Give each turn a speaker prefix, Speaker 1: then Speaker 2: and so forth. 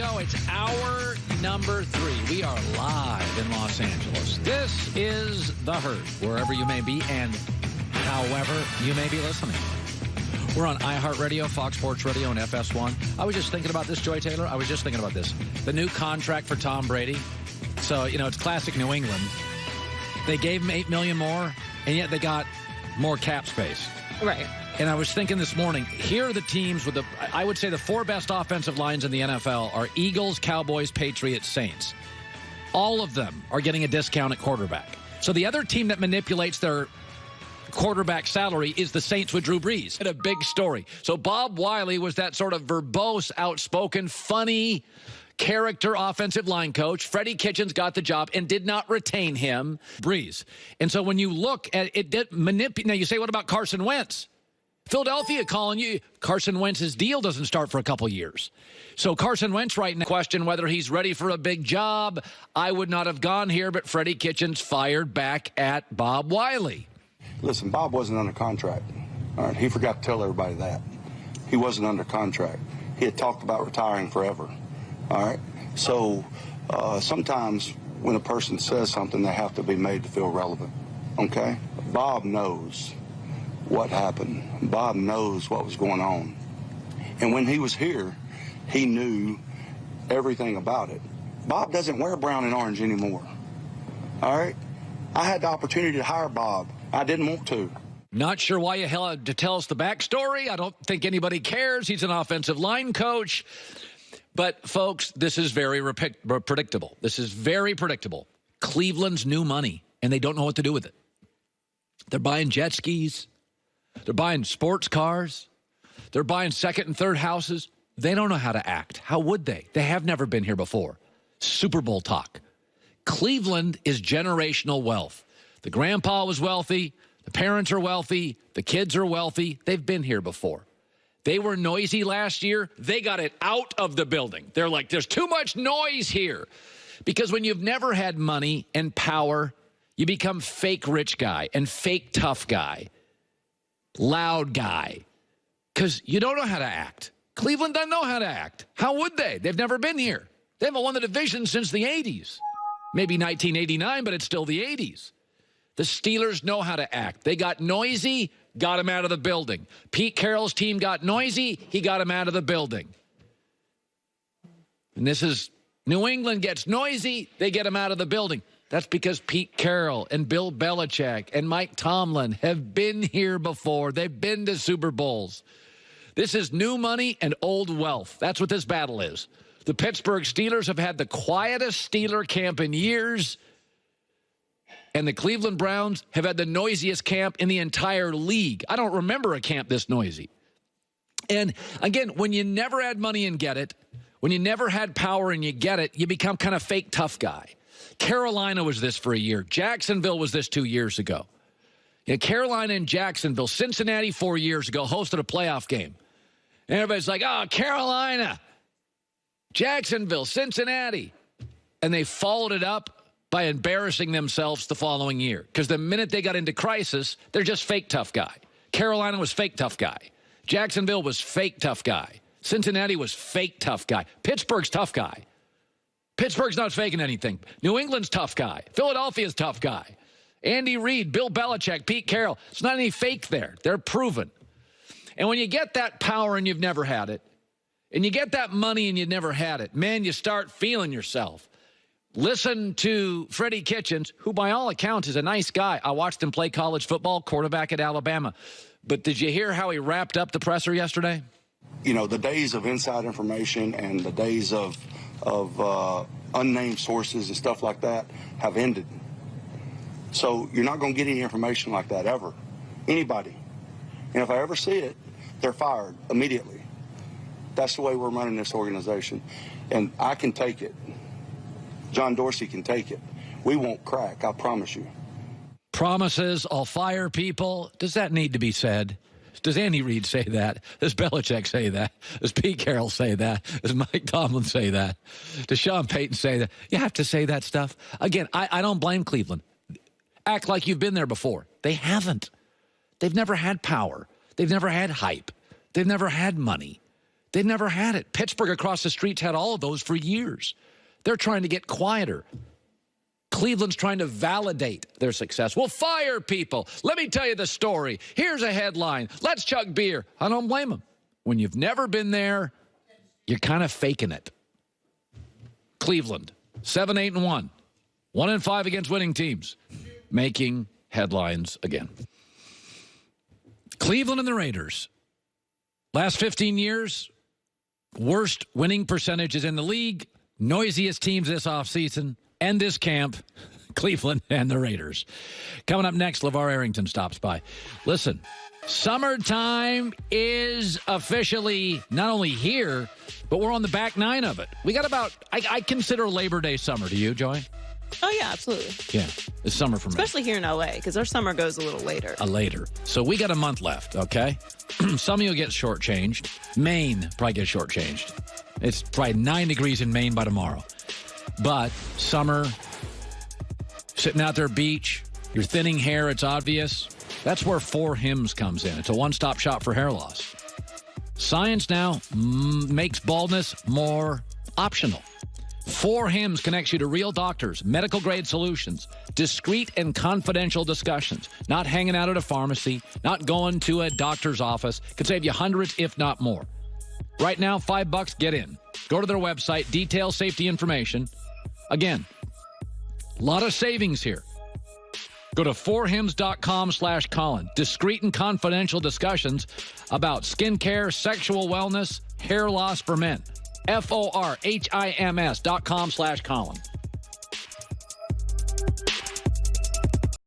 Speaker 1: go. It's hour number 3. We are live in Los Angeles. This is The Herd, wherever you may be and however you may be listening. We're on iHeartRadio, Fox Sports Radio, and FS1. I was just thinking about this, Joy Taylor. I was just thinking about this. The new contract for Tom Brady. So, it's classic New England. They gave him $8 million more, and yet they got more cap space.
Speaker 2: Right.
Speaker 1: And I was thinking this morning, here are the teams with I would say the 4 best offensive lines in the NFL are Eagles, Cowboys, Patriots, Saints. All of them are getting a discount at quarterback. So the other team that manipulates their quarterback salary is the Saints with Drew Brees. And a big story. So Bob Wiley was that sort of verbose, outspoken, funny character offensive line coach. Freddie Kitchens got the job and did not retain him, Brees. And so when you look at it, now you say, what about Carson Wentz? Philadelphia calling you. Carson Wentz's deal doesn't start for a couple years. So Carson Wentz right now question whether he's ready for a big job. I would not have gone here, but Freddie Kitchens fired back at Bob Wiley.
Speaker 3: Listen, Bob wasn't under contract. All right, he forgot to tell everybody that. He wasn't under contract. He had talked about retiring forever. All right, so sometimes when a person says something, they have to be made to feel relevant. Okay? Bob knows what happened. Bob knows what was going on. And when he was here, he knew everything about it. Bob doesn't wear brown and orange anymore. All right? I had the opportunity to hire Bob. I didn't want to.
Speaker 1: Not sure why you had to tell us the backstory. I don't think anybody cares. He's an offensive line coach. But, folks, this is very predictable. This is very predictable. Cleveland's new money, and they don't know what to do with it. They're buying jet skis. They're buying sports cars. They're buying second and third houses. They don't know how to act. How would they? They have never been here before. Super Bowl talk. Cleveland is generational wealth. The grandpa was wealthy. The parents are wealthy. The kids are wealthy. They've been here before. They were noisy last year. They got it out of the building. They're like, there's too much noise here. Because when you've never had money and power, you become fake rich guy and fake tough guy. Loud guy, because you don't know how to act. Cleveland doesn't know how to act. How would they? They've never been here. They haven't won the division since the 80s. Maybe 1989, but it's still the 80s. The Steelers know how to act. They got noisy, got him out of the building. Pete Carroll's team got noisy, he got him out of the building. And this is New England gets noisy, they get him out of the building. That's because Pete Carroll and Bill Belichick and Mike Tomlin have been here before. They've been to Super Bowls. This is new money and old wealth. That's what this battle is. The Pittsburgh Steelers have had the quietest Steeler camp in years, and the Cleveland Browns have had the noisiest camp in the entire league. I don't remember a camp this noisy. And, again, when you never had money and get it, when you never had power and you get it, you become kind of fake tough guy. Carolina was this for a year. Jacksonville was this 2 years ago. Carolina and Jacksonville, Cincinnati 4 years ago hosted a playoff game. And everybody's like, oh, Carolina, Jacksonville, Cincinnati. And they followed it up by embarrassing themselves the following year. Because the minute they got into crisis, they're just fake tough guy. Carolina was fake tough guy. Jacksonville was fake tough guy. Cincinnati was fake tough guy. Pittsburgh's tough guy. Pittsburgh's not faking anything. New England's tough guy. Philadelphia's tough guy. Andy Reid, Bill Belichick, Pete Carroll. It's not any fake there. They're proven. And when you get that power and you've never had it, and you get that money and you've never had it, man, you start feeling yourself. Listen to Freddie Kitchens, who by all accounts is a nice guy. I watched him play college football, quarterback at Alabama. But did you hear how he wrapped up the presser yesterday?
Speaker 3: The days of inside information and the days of unnamed sources and stuff like that have ended. So you're not going to get any information like that ever. Anybody. And if I ever see it, they're fired immediately. That's the way we're running this organization. And I can take it. John Dorsey can take it. We won't crack, I promise you.
Speaker 1: Promises, I'll fire people. Does that need to be said? Does Andy Reid say that? Does Belichick say that? Does Pete Carroll say that? Does Mike Tomlin say that? Does Sean Payton say that? You have to say that stuff. Again, I don't blame Cleveland. Act like you've been there before. They haven't. They've never had power. They've never had hype. They've never had money. They never had it. Pittsburgh across the streets had all of those for years. They're trying to get quieter. Cleveland's trying to validate their success. We'll fire people. Let me tell you the story. Here's a headline. Let's chug beer. I don't blame them. When you've never been there, you're kind of faking it. Cleveland, 7-8-1. 1-5 against winning teams. Making headlines again. Cleveland and the Raiders. Last 15 years, worst winning percentages in the league. Noisiest teams this offseason. And this camp, Cleveland and the Raiders. Coming up next, LeVar Arrington stops by. Listen, summertime is officially not only here, but we're on the back nine of it. We got about, I consider Labor Day summer. Do you, Joy?
Speaker 2: Oh, yeah, absolutely.
Speaker 1: Yeah, it's summer for me.
Speaker 2: Especially here in L.A., because our summer goes a little later.
Speaker 1: Later. So we got a month left, okay? Some of you get shortchanged. Maine probably gets shortchanged. It's probably 9 degrees in Maine by tomorrow. But summer, sitting out there beach, you're thinning hair, it's obvious. That's where 4 Hims comes in. It's a one-stop shop for hair loss. Science now makes baldness more optional. 4 Hims connects you to real doctors, medical-grade solutions, discreet and confidential discussions, not hanging out at a pharmacy, not going to a doctor's office. Could save you hundreds, if not more. Right now, $5, get in. Go to their website, detail safety information. Again, a lot of savings here. Go to 4hims.com/Colin. Discreet and confidential discussions about skincare, sexual wellness, hair loss for men. FORHIMS.com/Colin.